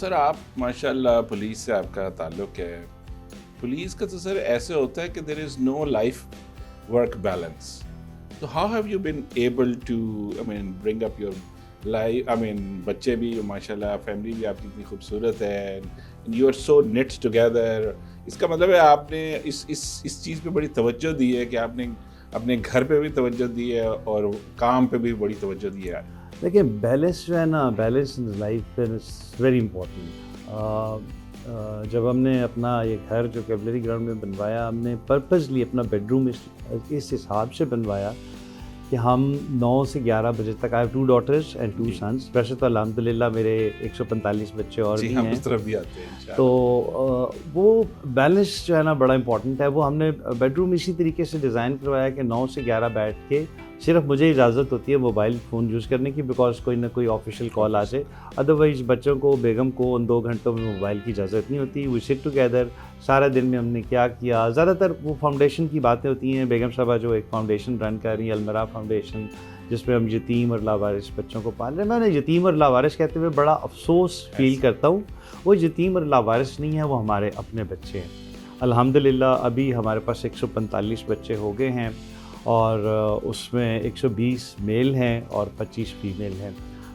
سر آپ ماشاء اللہ پولیس سے آپ کا تعلق ہے. پولیس کا تو سر ایسے ہوتا ہے کہ there is no life work balance. تو how have you been able to bring up your life. بچے بھی ماشاء اللہ، فیملی بھی آپ کی اتنی خوبصورت ہے، you are so nice together. اس کا مطلب ہے آپ نے اس چیز پہ بڑی توجہ دی ہے کہ آپ نے اپنے گھر پہ بھی توجہ دی ہے اور کام پہ بھی بڑی توجہ دی ہے. دیکھیں بیلنس جو ہے نا، balance in life is very important. جب ہم نے اپنا یہ گھر جو کیولری گراؤنڈ میں بنوایا، ہم نے پرپزلی اپنا بیڈ روم اس حساب سے بنوایا کہ ہم 9 سے 11 بجے تک. I have 2 daughters and 2 sons. ویسے تو الحمدللہ میرے 145 بچے اور بھی ہیں، اس طرف بھی آتے ہیں. تو وہ بیلنس جو ہے نا بڑا امپورٹنٹ ہے. وہ ہم نے بیڈ روم اسی طریقے سے ڈیزائن کروایا کہ 9 سے 11 بیٹھ کے صرف مجھے اجازت ہوتی ہے موبائل فون یوز کرنے کی، بیکاز کوئی نہ کوئی آفیشیل کال آ جائے. ادروائز بچوں کو، بیگم کو ان 2 گھنٹوں میں موبائل کی اجازت نہیں ہوتی. وی سٹ ٹوگیدر. سارا دن میں ہم نے کیا کیا، زیادہ تر وہ فاؤنڈیشن کی باتیں ہوتی ہیں. بیگم صاحبہ جو ایک فاؤنڈیشن رن کر رہی ہیں، المرا فاؤنڈیشن، جس پہ ہم یتیم اور لاوارث بچوں کو پال رہے ہیں. میں نے یتیم اور لاوارث کہتے ہوئے بڑا افسوس فیل کرتا ہوں. وہ یتیم اور لاوارث نہیں ہیں، وہ ہمارے اپنے بچے ہیں. الحمدللہ ابھی ہمارے پاس 145 بچے ہو گئے ہیں، اور اس میں 120 میل ہیں اور 25 فیمیل ہیں.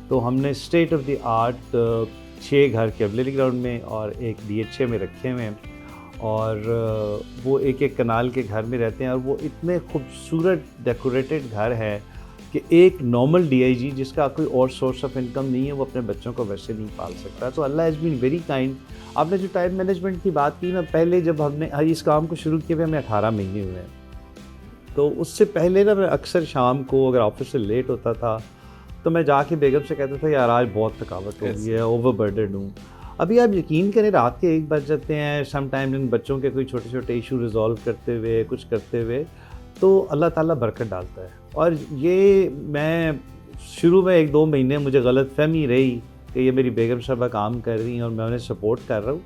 تو ہم نے اسٹیٹ آف دی آرٹ 6 گھر کیولری گراؤنڈ میں اور ایک DHA میں رکھے ہوئے ہیں، اور وہ ایک کنال کے گھر میں رہتے ہیں. اور وہ اتنے خوبصورت ڈیکوریٹڈ گھر ہے کہ ایک نارمل DIG جس کا کوئی اور سورس آف انکم نہیں ہے، وہ اپنے بچوں کو ویسے نہیں پال سکتا. تو اللہ ہیز بین ویری کائنڈ. آپ نے جو ٹائم مینجمنٹ کی بات کی نا، پہلے جب ہم نے اس کام کو شروع کیے ہوئے ہمیں 18 مہینے ہوئے ہیں، تو اس سے پہلے نا میں اکثر شام کو اگر آفس سے لیٹ ہوتا تھا تو میں جا کے بیگم سے کہتا تھا یار آج بہت تھکاوٹ ہو گئی ہے، اوور برڈنڈ ہوں. ابھی آپ یقین کریں رات کے 1 بج جاتے ہیں سم ٹائم ان بچوں کے کوئی چھوٹے چھوٹے ایشو ریزالو کرتے ہوئے، کچھ کرتے ہوئے. تو اللہ تعالیٰ برکت ڈالتا ہے. اور یہ میں شروع میں 1-2 مہینے مجھے غلط فہمی رہی کہ یہ میری بیگم صاحبہ کام کر رہی ہیں اور میں انہیں سپورٹ کر رہا ہوں.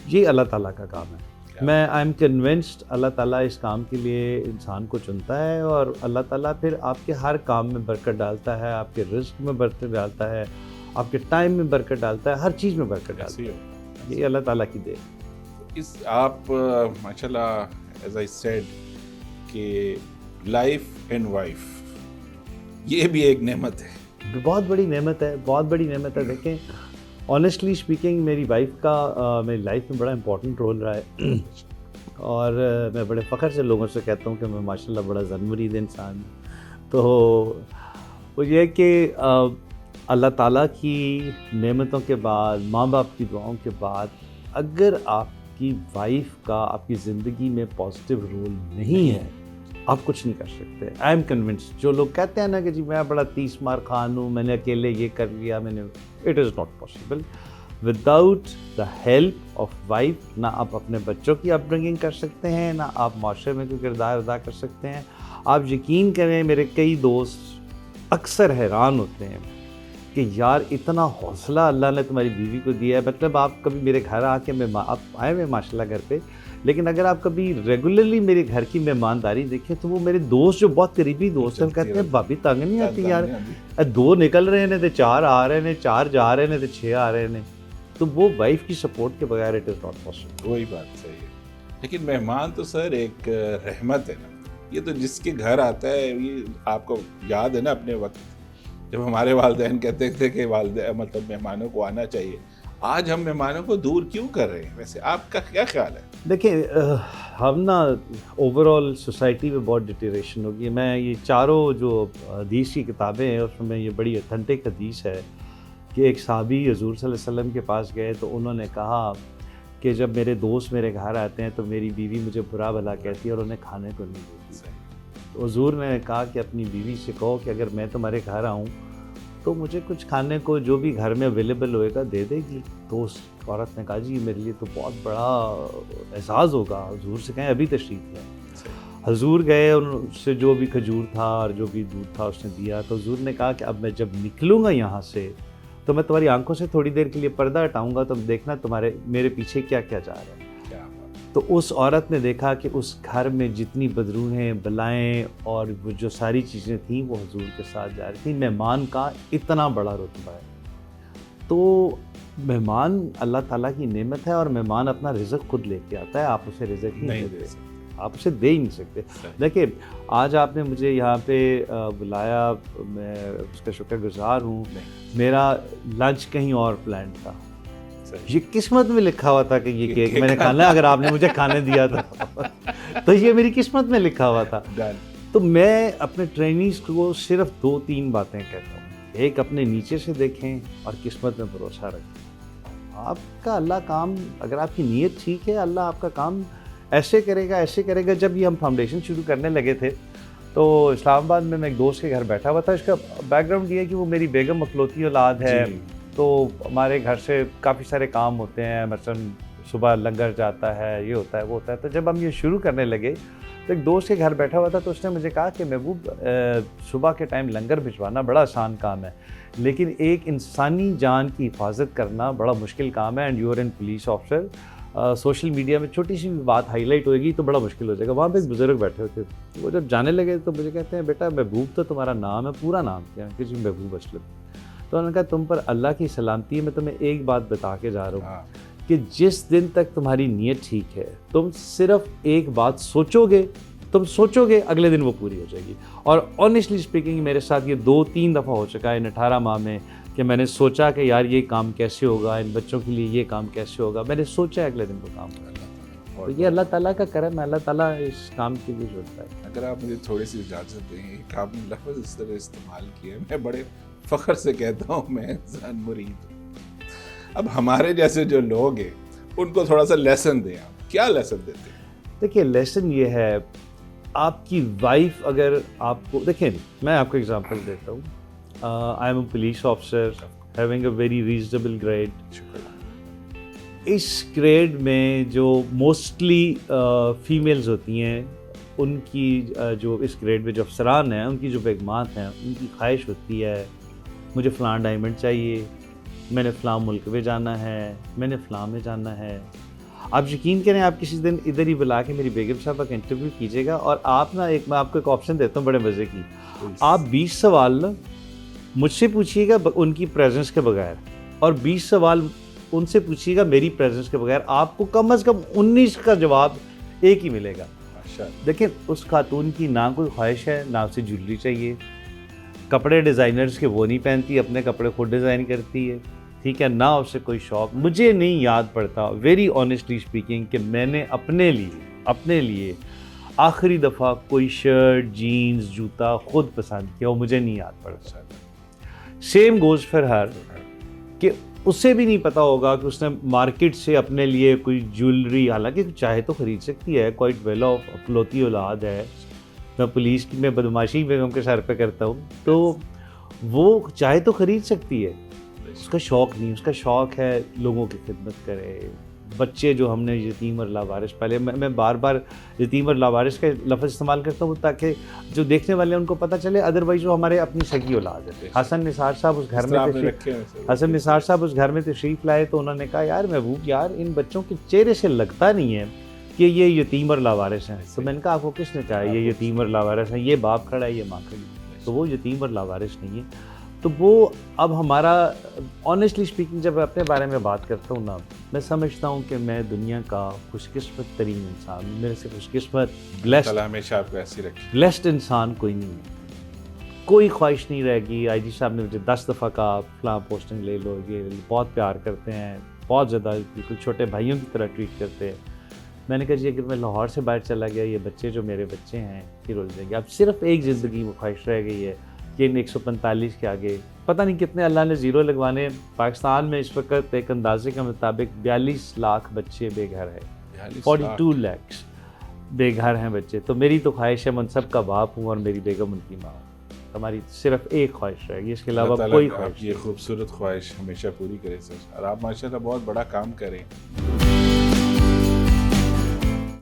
یہ اللہ تعالیٰ کا کام ہے. میں آئی ایم کنونسڈ اللہ تعالیٰ اس کام کے لیے انسان کو چنتا ہے، اور اللہ تعالیٰ پھر آپ کے ہر کام میں برکت ڈالتا ہے، آپ کے رزق میں برکت ڈالتا ہے، آپ کے ٹائم میں برکت ڈالتا ہے، ہر چیز میں برکت ڈالتا ہے. یہ اللہ تعالیٰ کی دین. آپ ماشاء اللہ ایز آئی سیڈ کہ لائف اینڈ وائف یہ بھی ایک نعمت ہے، بہت بڑی نعمت ہے، بہت بڑی نعمت ہے. دیکھیں آنیسٹلی اسپیکنگ میری وائف کا میری لائف میں بڑا امپورٹنٹ رول رہا ہے، اور میں بڑے فخر سے لوگوں سے کہتا ہوں کہ میں ماشاءاللہ بڑا ذن مرید انسان ہوں. تو وہ یہ کہ اللہ تعالیٰ کی نعمتوں کے بعد، ماں باپ کی دعاؤں کے بعد، اگر آپ کی وائف کا آپ کی زندگی میں پازیٹیو رول نہیں ہے، آپ کچھ نہیں کر سکتے. I am convinced. جو لوگ کہتے ہیں نا کہ جی میں بڑا 30 مار خان ہوں، میں نے اکیلے یہ کر لیا، میں نے، it is not possible. Without the help of wife نہ آپ اپنے بچوں کی اپ برنگنگ کر سکتے ہیں، نہ آپ معاشرے میں کوئی کردار ادا کر سکتے ہیں. آپ یقین کریں میرے کئی دوست اکثر حیران ہوتے ہیں کہ یار اتنا حوصلہ اللہ نے تمہاری بیوی کو دیا ہے. مطلب آپ کبھی میرے گھر آ کے آپ آئے ہوئے ماشاء اللہ گھر پہ، لیکن اگر آپ کبھی ریگولرلی میرے گھر کی مہمانداری دیکھیں تو وہ میرے دوست جو بہت قریبی دوست ہیں کہتے ہیں بھابی تنگ نہیں آتی یار، 2 نکل رہے ہیں تو 4 آ رہے ہیں، 4 جا رہے ہیں تو 6 آ رہے ہیں. تو وہ وائف کی سپورٹ کے بغیر اٹ از ناٹ پاسبل. وہی بات صحیح ہے. لیکن مہمان تو سر ایک رحمت ہے نا. یہ تو جس کے گھر آتا ہے، یہ آپ کو یاد ہے نا اپنے وقت جب ہمارے والدین کہتے تھے کہ مطلب مہمانوں کو آنا چاہیے. آج ہم مہمانوں کو دور کیوں کر رہے ہیں؟ ویسے آپ کا کیا خیال ہے؟ دیکھیں ہم نا اوور آل سوسائٹی میں بہت ڈیٹیریشن ہوگی. میں یہ چاروں جو حدیث کی کتابیں ہیں اس میں یہ بڑی اتھینٹک حدیث ہے کہ ایک صحابی حضور صلی اللہ علیہ وسلم کے پاس گئے تو انہوں نے کہا کہ جب میرے دوست میرے گھر آتے ہیں تو میری بیوی مجھے برا بھلا کہتی ہے اور انہیں کھانے کو نہیں دیتی. تو حضور نے کہا کہ اپنی بیوی سے کہو کہ اگر میں تمہارے گھر آؤں تو مجھے کچھ کھانے کو جو بھی گھر میں اویلیبل ہوئے گا دے دے گی. تو اس عورت نے کہا جی میرے لیے تو بہت بڑا اعزاز ہوگا، حضور سے کہیں ابھی تشریف لیں. حضور گئے، ان سے جو بھی کھجور تھا اور جو بھی دودھ تھا اس نے دیا. تو حضور نے کہا کہ اب میں جب نکلوں گا یہاں سے تو میں تمہاری آنکھوں سے تھوڑی دیر کے لیے پردہ ہٹاؤں گا، تم دیکھنا میرے پیچھے کیا کیا جا رہا ہے. تو اس عورت نے دیکھا کہ اس گھر میں جتنی بدروہیں، بلائیں اور وہ جو ساری چیزیں تھیں وہ حضور کے ساتھ جا رہی تھیں. مہمان کا اتنا بڑا رتبہ ہے. تو مہمان اللہ تعالیٰ کی نعمت ہے اور مہمان اپنا رزق خود لے کے آتا ہے, آپ اسے رزق نہیں دے سکتے, آپ اسے دے ہی نہیں سکتے. دیکھیں آج آپ نے مجھے یہاں پہ بلایا, میں اس کا شکر گزار ہوں. میرا لنچ کہیں اور پلان تھا, یہ قسمت میں لکھا ہوا تھا کہ یہ کیک میں نے کھانا ہے, اگر آپ نے مجھے کھانے دیا تھا تو یہ میری قسمت میں لکھا ہوا تھا. تو میں اپنے ٹرینیز کو صرف 2-3 باتیں کہتا ہوں. ایک, اپنے نیچے سے دیکھیں اور قسمت میں بھروسہ رکھیں. آپ کا اللہ کام, اگر آپ کی نیت ٹھیک ہے, اللہ آپ کا کام ایسے کرے گا, ایسے کرے گا. جب یہ ہم فاؤنڈیشن شروع کرنے لگے تھے تو اسلام آباد میں ایک دوست کے گھر بیٹھا ہوا تھا. اس کا بیک گراؤنڈ یہ ہے کہ وہ میری بیگم اکلوتی اولاد ہے, تو ہمارے گھر سے کافی سارے کام ہوتے ہیں, مثلاً صبح لنگر جاتا ہے, یہ ہوتا ہے, وہ ہوتا ہے. تو جب ہم یہ شروع کرنے لگے تو ایک دوست کے گھر بیٹھا ہوا تھا, تو اس نے مجھے کہا کہ محبوب صبح کے ٹائم لنگر بھجوانا بڑا آسان کام ہے, لیکن ایک انسانی جان کی حفاظت کرنا بڑا مشکل کام ہے. And you are an police officer, social media میں چھوٹی سی بھی بات ہائی لائٹ ہوئے گی تو بڑا مشکل ہو جائے گا. وہاں پہ ایک بزرگ بیٹھے ہوتے تھے, وہ جب جانے لگے تو مجھے کہتے ہیں بیٹا محبوب تو تمہارا نام ہے, پورا نام کیا ہے؟ کسی محبوب اسلم. تو انہوں نے کہا تم پر اللہ کی سلامتی ہے, میں تمہیں ایک بات بتا کے جا رہا ہوں کہ جس دن تک تمہاری نیت ٹھیک ہے, تم صرف ایک بات سوچو گے, اگلے دن وہ پوری ہو جائے گی. اور آنیسٹلی اسپیکنگ میرے ساتھ یہ 2-3 دفعہ ہو چکا ہے ان 18 ماہ میں کہ میں نے سوچا کہ یار یہ کام کیسے ہوگا, ان بچوں کے لیے یہ کام کیسے ہوگا, میں نے سوچا اگلے دن وہ کام ہوگا. تو یہ اللہ تعالیٰ کا کرم ہے, اللہ تعالیٰ اس کام کے لیے جوڑتا ہے. اگر آپ مجھے تھوڑی سی اجازت دیں, ایک آپ نے لفظ اس طرح استعمال کیا, میں بڑے فخر سے کہتا ہوں میں انسان مرید ہوں. اب ہمارے جیسے جو لوگ ہیں ان کو تھوڑا سا لیسن دیں, آپ کیا لیسن دیتے ہیں؟ دیکھیے لیسن یہ ہے, آپ کی وائف اگر آپ کو, دیکھیں میں آپ کو ایگزامپل دیتا ہوں. I am a police officer having a very reasonable grade. اس گریڈ میں جو موسٹلی فیمیلز ہوتی ہیں, ان کی جو اس گریڈ میں جو افسران ہیں, ان کی جو بیگمات ہیں, ان کی خواہش ہوتی ہے مجھے فلاں ڈائمنڈ چاہیے, میں نے فلاں ملک میں جانا ہے, میں نے فلاں میں جانا ہے. آپ یقین کریں, آپ کسی دن ادھر ہی بلا کے میری بیگم صاحبہ کا انٹرویو کیجیے گا, اور آپ نا میں آپ کو ایک آپشن دیتا ہوں بڑے مزے کی. آپ 20 سوال مجھ سے پوچھیے گا ان کی پریزنس کے بغیر, اور 20 سوال ان سے پوچھیے گا میری پریزنس کے بغیر. آپ کو کم از کم 19 کا جواب ایک ہی ملے گا. دیکھیں اس خاتون کی نہ کوئی خواہش ہے, نہ اسے جویلری چاہیے, کپڑے ڈیزائنرز کے وہ نہیں پہنتی, اپنے کپڑے خود ڈیزائن کرتی ہے, ٹھیک ہے, نہ اسے کوئی شوق. مجھے نہیں یاد پڑتا ویری آنیسٹلی اسپیکنگ کہ میں نے اپنے لیے آخری دفعہ کوئی شرٹ, جینز, جوتا خود پسند کیا, وہ مجھے نہیں یاد پڑتا. سیم گوز فار ہر کہ اسے بھی نہیں پتا ہوگا کہ اس نے مارکیٹ سے اپنے لیے کوئی جویلری, حالانکہ چاہے تو خرید سکتی ہے, کوائٹ ویل آف, اکلوتی اولاد ہے. میں پولیس کی میں بدماشی بیگم کے سر پہ کرتا ہوں, تو وہ چاہے تو خرید سکتی ہے, اس کا شوق نہیں. اس کا شوق ہے لوگوں کی خدمت کرے. بچے جو ہم نے یتیم اور لاوارث, پہلے میں بار بار یتیم اور لاوارث کا لفظ استعمال کرتا ہوں تاکہ جو دیکھنے والے ہیں ان کو پتہ چلے, ادروائز وہ ہمارے اپنی سگی اولاد ہے. حسن نثار صاحب اس گھر میں تشریف لائے تو انہوں نے کہا یار محبوب, یار ان بچوں کے چہرے سے لگتا نہیں ہے کہ یہ یتیم اور لاوارث ہیں. تو میں نے کہا آپ کو کس نے کہا یہ یتیم اور لاوارث ہیں, یہ باپ کھڑا ہے, یہ ماں کھڑی ہے, تو وہ یتیم اور لاوارث نہیں ہے. تو وہ اب ہمارا آنیسٹلی اسپیکنگ جب میں اپنے بارے میں بات کرتا ہوں نا, میں سمجھتا ہوں کہ میں دنیا کا خوش قسمت ترین انسان ہوں. میرے سے خوش قسمت بلیسڈ انسان کوئی نہیں ہے. کوئی خواہش نہیں رہے گی. آئی جی صاحب نے مجھے 10 دفعہ کہا فلاں پوسٹنگ لے لو, یہ بہت پیار کرتے ہیں, بہت زیادہ بالکل چھوٹے بھائیوں کی طرح ٹریٹ کرتے ہیں. میں نے کہا جی اگر میں لاہور سے باہر چلا گیا, یہ بچے جو میرے بچے ہیں یہ رول جائیں گے. اب صرف ایک زندگی میں خواہش رہ گئی ہے کہ ان 145 کے آگے پتہ نہیں کتنے اللہ نے زیرو لگوانے. پاکستان میں اس وقت ایک اندازے کے مطابق 42 لاکھ بچے بے گھر ہیں, 42 لاکھ بے گھر ہیں بچے. تو میری تو خواہش ہے میں ان سب کا باپ ہوں اور میری بیگم ان کی ماں ہوں. ہماری صرف ایک خواہش رہے گی, اس کے علاوہ کوئی خواہش. یہ خوبصورت خواہش ہمیشہ پوری کرے سر, اور آپ ماشاءاللہ بہت بڑا کام کریں.